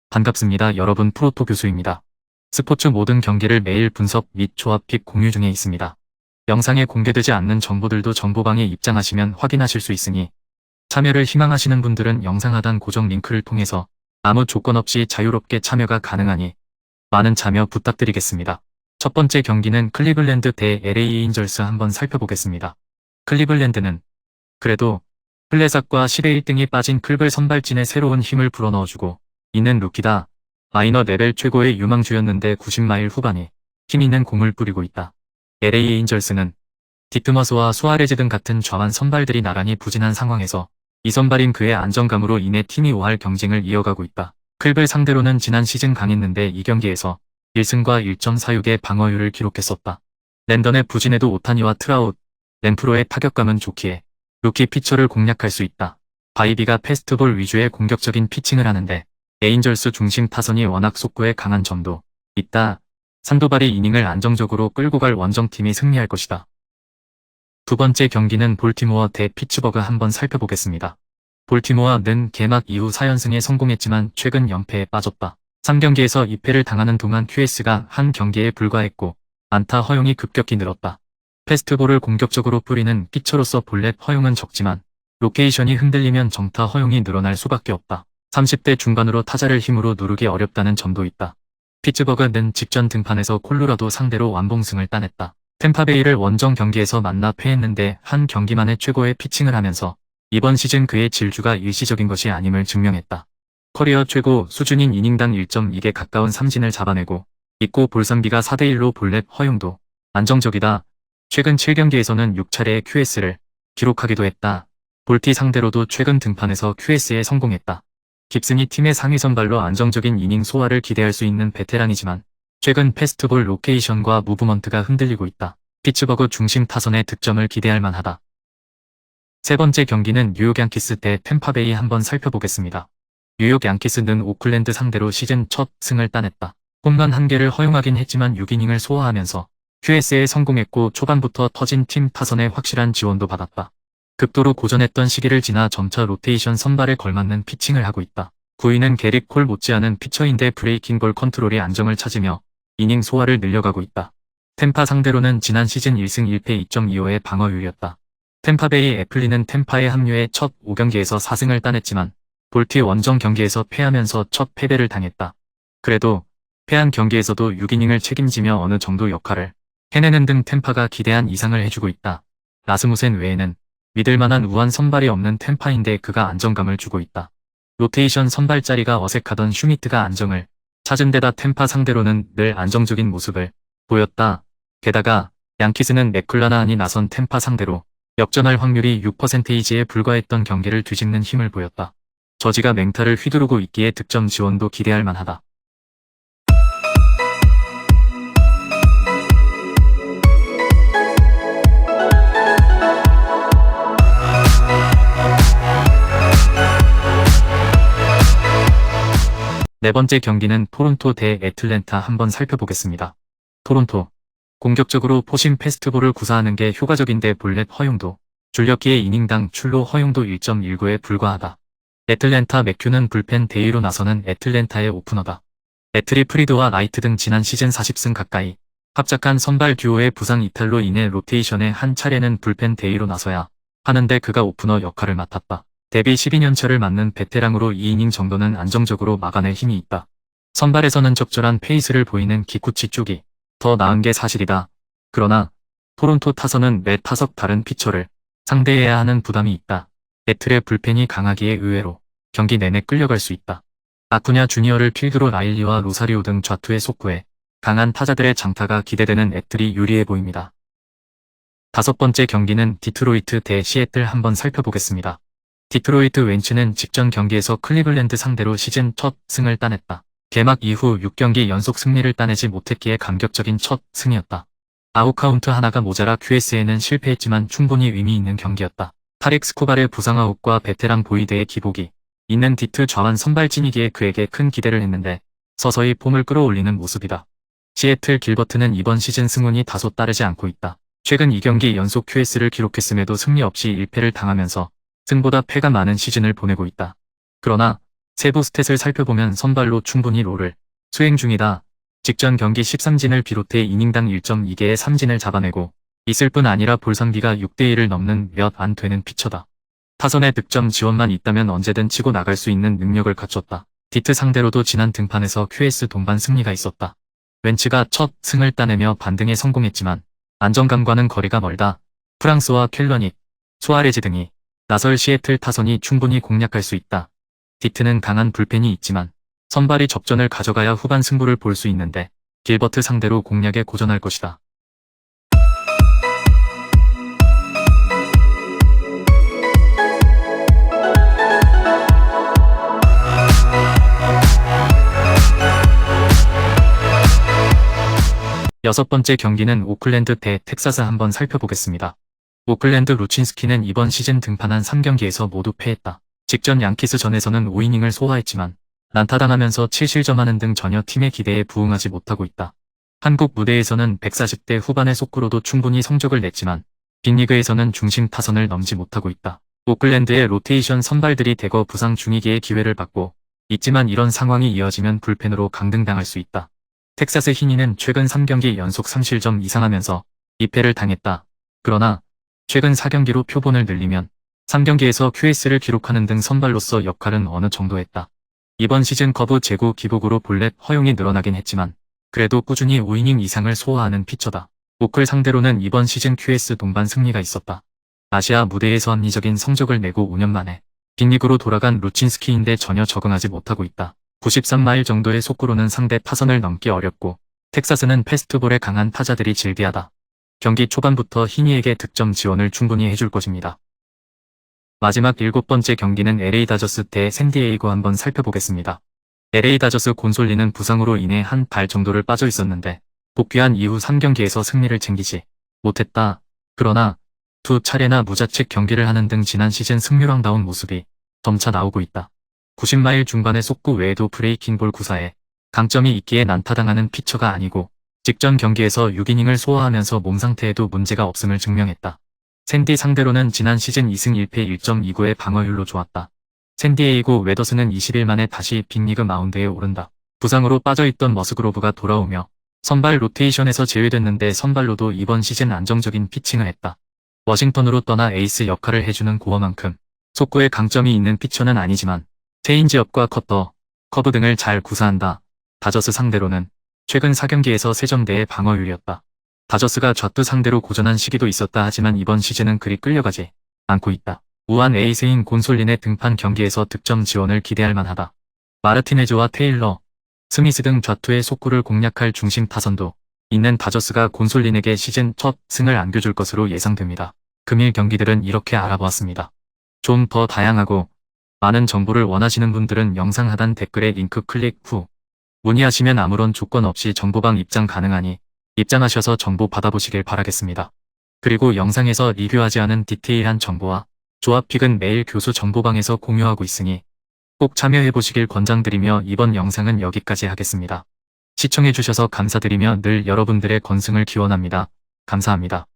반갑습니다. 여러분, 프로토 교수입니다. 스포츠 모든 경기를 매일 분석 및 조합 픽 공유 중에 있습니다. 영상에 공개되지 않는 정보들도 정보방에 입장하시면 확인하실 수 있으니 참여를 희망하시는 분들은 영상 하단 고정 링크를 통해서 아무 조건 없이 자유롭게 참여가 가능하니 많은 참여 부탁드리겠습니다. 첫 번째 경기는 클리블랜드 대 LA 에인절스 한번 살펴보겠습니다. 클리블랜드는 그래도 플레삭과 시대 1등이 빠진 클블 선발진에 새로운 힘을 불어넣어주고 있는 루키다. 마이너 레벨 최고의 유망주였는데 90마일 후반에 힘 있는 공을 뿌리고 있다. LA 에인절스는 디트머스와 수아레즈 등 같은 좌완 선발들이 나란히 부진한 상황에서 이 선발인 그의 안정감으로 인해 팀이 5할 경쟁을 이어가고 있다. 클블 상대로는 지난 시즌 강했는데 이 경기에서 1승과 1.46의 방어율을 기록했었다. 랜던의 부진에도 오타니와 트라웃, 램프로의 타격감은 좋기에 루키 피처를 공략할 수 있다. 바이비가 패스트볼 위주의 공격적인 피칭을 하는데 에인절스 중심 타선이 워낙 속구에 강한 점도 있다. 산도발이 이닝을 안정적으로 끌고 갈 원정팀이 승리할 것이다. 두 번째 경기는 볼티모어 대 피츠버그 한번 살펴보겠습니다. 볼티모어는 개막 이후 4연승에 성공했지만 최근 연패에 빠졌다. 3경기에서 2패를 당하는 동안 QS가 한 경기에 불과했고 안타 허용이 급격히 늘었다. 패스트볼을 공격적으로 뿌리는 피처로서 볼넷 허용은 적지만 로케이션이 흔들리면 정타 허용이 늘어날 수밖에 없다. 30대 중반으로 타자를 힘으로 누르기 어렵다는 점도 있다. 피츠버그는 직전 등판에서 콜로라도 상대로 완봉승을 따냈다. 템파베이를 원정 경기에서 만나 패했는데 한 경기만에 최고의 피칭을 하면서 이번 시즌 그의 질주가 일시적인 것이 아님을 증명했다. 커리어 최고 수준인 이닝당 1.2개 가까운 삼진을 잡아내고 있고 볼삼비가 4대1로 볼넷 허용도 안정적이다. 최근 7경기에서는 6차례의 QS를 기록하기도 했다. 볼티 상대로도 최근 등판에서 QS에 성공했다. 깁슨이 팀의 상위 선발로 안정적인 이닝 소화를 기대할 수 있는 베테랑이지만 최근 패스트볼 로케이션과 무브먼트가 흔들리고 있다. 피츠버그 중심 타선의 득점을 기대할 만하다. 세 번째 경기는 뉴욕 양키스 대 템파베이 한번 살펴보겠습니다. 뉴욕 양키스는 오클랜드 상대로 시즌 첫 승을 따냈다. 홈런 1개를 허용하긴 했지만 6이닝을 소화하면서 QS에 성공했고 초반부터 터진 팀 타선의 확실한 지원도 받았다. 극도로 고전했던 시기를 지나 점차 로테이션 선발에 걸맞는 피칭을 하고 있다. 9위는 게릭 콜 못지않은 피처인데 브레이킹 볼 컨트롤이 안정을 찾으며 이닝 소화를 늘려가고 있다. 템파 상대로는 지난 시즌 1승 1패 2.25의 방어율이었다. 템파베이 애플리는 템파에 합류해 첫 5경기에서 4승을 따냈지만 볼티 원정 경기에서 패하면서 첫 패배를 당했다. 그래도 패한 경기에서도 6이닝을 책임지며 어느 정도 역할을 해내는 등 템파가 기대한 이상을 해주고 있다. 라스무센 외에는 믿을만한 우한 선발이 없는 템파인데 그가 안정감을 주고 있다. 로테이션 선발 자리가 어색하던 슈미트가 안정을 찾은 데다 템파 상대로는 늘 안정적인 모습을 보였다. 게다가 양키스는 맥쿨라나한이 나선 템파 상대로 역전할 확률이 6%에 불과했던 경기를 뒤집는 힘을 보였다. 저지가 맹타를 휘두르고 있기에 득점 지원도 기대할 만하다. 네 번째 경기는 토론토 대 애틀랜타 한번 살펴보겠습니다. 토론토. 공격적으로 포심 패스트볼을 구사하는 게 효과적인데 볼넷 허용도 줄였기에 이닝당 출루 허용도 1.19에 불과하다. 애틀랜타 맥큐는 불펜 대위로 나서는 애틀랜타의 오프너다. 애트리 프리드와 라이트 등 지난 시즌 40승 가까이 합작한 선발 듀오의 부상 이탈로 인해 로테이션에 한 차례는 불펜 대위로 나서야 하는데 그가 오프너 역할을 맡았다. 데뷔 12년차를 맞는 베테랑으로 2이닝 정도는 안정적으로 막아낼 힘이 있다. 선발에서는 적절한 페이스를 보이는 기쿠치 쪽이 더 나은 게 사실이다. 그러나 토론토 타선은 매 타석 다른 피처를 상대해야 하는 부담이 있다. 애틀의 불펜이 강하기에 의외로 경기 내내 끌려갈 수 있다. 아쿠냐 주니어를 필두로 라일리와 로사리오 등 좌투의 속구에 강한 타자들의 장타가 기대되는 애틀이 유리해 보입니다. 다섯 번째 경기는 디트로이트 대 시애틀 한번 살펴보겠습니다. 디트로이트 웬츠는 직전 경기에서 클리블랜드 상대로 시즌 첫 승을 따냈다. 개막 이후 6경기 연속 승리를 따내지 못했기에 감격적인 첫 승이었다. 아웃카운트 하나가 모자라 QS에는 실패했지만 충분히 의미 있는 경기였다. 타릭 스코발의 부상아웃과 베테랑 보이드의 기복이 있는 디트 좌완 선발진이기에 그에게 큰 기대를 했는데 서서히 폼을 끌어올리는 모습이다. 시애틀 길버트는 이번 시즌 승운이 다소 따르지 않고 있다. 최근 2경기 연속 QS를 기록했음에도 승리 없이 1패를 당하면서 승보다 패가 많은 시즌을 보내고 있다. 그러나 세부 스탯을 살펴보면 선발로 충분히 롤을 수행 중이다. 직전 경기 13진을 비롯해 이닝당 1.2개의 삼진을 잡아내고 있을 뿐 아니라 볼삼기가 6대1을 넘는 몇 안 되는 피처다. 타선의 득점 지원만 있다면 언제든 치고 나갈 수 있는 능력을 갖췄다. 디트 상대로도 지난 등판에서 QS 동반 승리가 있었다. 웬츠가 첫 승을 따내며 반등에 성공했지만 안정감과는 거리가 멀다. 프랑스와 켈러닉, 수아레즈 등이 나설 시애틀 타선이 충분히 공략할 수 있다. 디트는 강한 불펜이 있지만 선발이 접전을 가져가야 후반 승부를 볼 수 있는데 길버트 상대로 공략에 고전할 것이다. 여섯 번째 경기는 오클랜드 대 텍사스 한번 살펴보겠습니다. 오클랜드 루친스키는 이번 시즌 등판한 3경기에서 모두 패했다. 직전 양키스전에서는 5이닝을 소화했지만 난타당하면서 7실점하는 등 전혀 팀의 기대에 부응하지 못하고 있다. 한국 무대에서는 140대 후반의 속구로도 충분히 성적을 냈지만 빅리그에서는 중심 타선을 넘지 못하고 있다. 오클랜드의 로테이션 선발들이 대거 부상 중이기에 기회를 받고 있지만 이런 상황이 이어지면 불펜으로 강등당할 수 있다. 텍사스 히니는 최근 3경기 연속 3실점 이상 하면서 2패를 당했다. 그러나 최근 4경기로 표본을 늘리면 3경기에서 QS를 기록하는 등 선발로서 역할은 어느 정도 했다. 이번 시즌 커브 제구 기복으로 볼넷 허용이 늘어나긴 했지만 그래도 꾸준히 5이닝 이상을 소화하는 피처다. 오클 상대로는 이번 시즌 QS 동반 승리가 있었다. 아시아 무대에서 합리적인 성적을 내고 5년 만에 빅리그로 돌아간 루친스키인데 전혀 적응하지 못하고 있다. 93마일 정도의 속구로는 상대 타선을 넘기 어렵고 텍사스는 패스트볼에 강한 타자들이 질비하다. 경기 초반부터 히니에게 득점 지원을 충분히 해줄 것입니다. 마지막 7번째 경기는 LA 다저스 대 샌디에이고 한번 살펴보겠습니다. LA 다저스 곤솔리는 부상으로 인해 한 달 정도를 빠져 있었는데 복귀한 이후 3경기에서 승리를 챙기지 못했다. 그러나 두 차례나 무자책 경기를 하는 등 지난 시즌 승률왕다운 모습이 점차 나오고 있다. 90마일 중반의 속구 외에도 브레이킹볼 구사에 강점이 있기에 난타당하는 피처가 아니고 직전 경기에서 6이닝을 소화하면서 몸 상태에도 문제가 없음을 증명했다. 샌디 상대로는 지난 시즌 2승 1패 1.29의 방어율로 좋았다. 샌디에이고 웨더스는 20일 만에 다시 빅리그 마운드에 오른다. 부상으로 빠져있던 머스그로브가 돌아오며 선발 로테이션에서 제외됐는데 선발로도 이번 시즌 안정적인 피칭을 했다. 워싱턴으로 떠나 에이스 역할을 해주는 고어만큼 속구에 강점이 있는 피처는 아니지만 체인지업과 커터, 커브 등을 잘 구사한다. 다저스 상대로는 최근 4경기에서 3점대의 방어율이었다. 다저스가 좌투 상대로 고전한 시기도 있었다 하지만 이번 시즌은 그리 끌려가지 않고 있다. 우한 에이스인 곤솔린의 등판 경기에서 득점 지원을 기대할 만하다. 마르티네즈와 테일러, 스미스 등 좌투의 속구를 공략할 중심 타선도 있는 다저스가 곤솔린에게 시즌 첫 승을 안겨줄 것으로 예상됩니다. 금일 경기들은 이렇게 알아보았습니다. 좀 더 다양하고 많은 정보를 원하시는 분들은 영상 하단 댓글에 링크 클릭 후 문의하시면 아무런 조건 없이 정보방 입장 가능하니 입장하셔서 정보 받아보시길 바라겠습니다. 그리고 영상에서 리뷰하지 않은 디테일한 정보와 조합픽은 매일 교수 정보방에서 공유하고 있으니 꼭 참여해보시길 권장드리며 이번 영상은 여기까지 하겠습니다. 시청해주셔서 감사드리며 늘 여러분들의 건승을 기원합니다. 감사합니다.